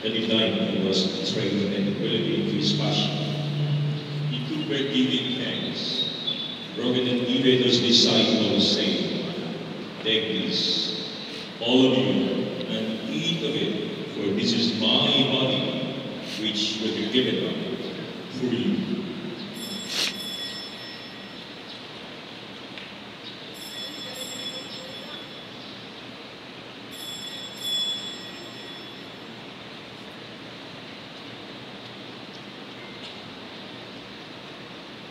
that he died and was betrayed and willingly into his passion. He took bread giving thanks, broke it and gave it to his disciples, saying, "Take this, all of you, and eat of it, for this is my body, which will be given up for you."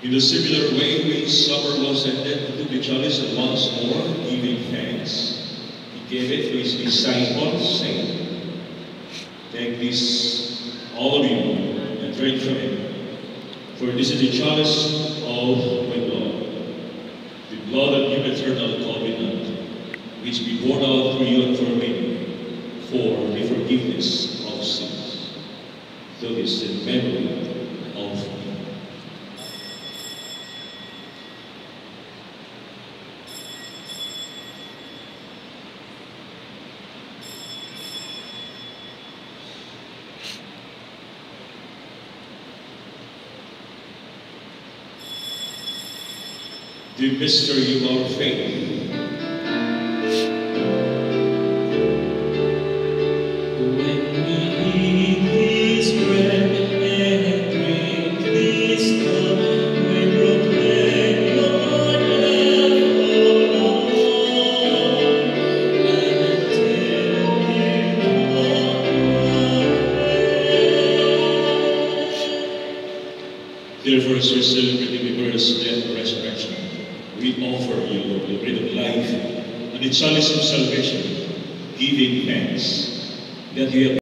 In a similar way, when supper was ended, he took the chalice and once more, giving thanks, he gave it to his disciples, saying, "Take this, all of you, and drink from it, for this is the chalice of my blood, the blood of the eternal covenant, which will be poured out for you and for many, for the forgiveness of sins. Do this in memory of me." The mystery of our faith. When we eat this bread and drink this cup, we proclaim your death, O Lord, until you come again. Therefore, as we're celebrating the birth, death, and resurrection, we offer you, Lord, the bread of life and the chalice of salvation, giving thanks that you have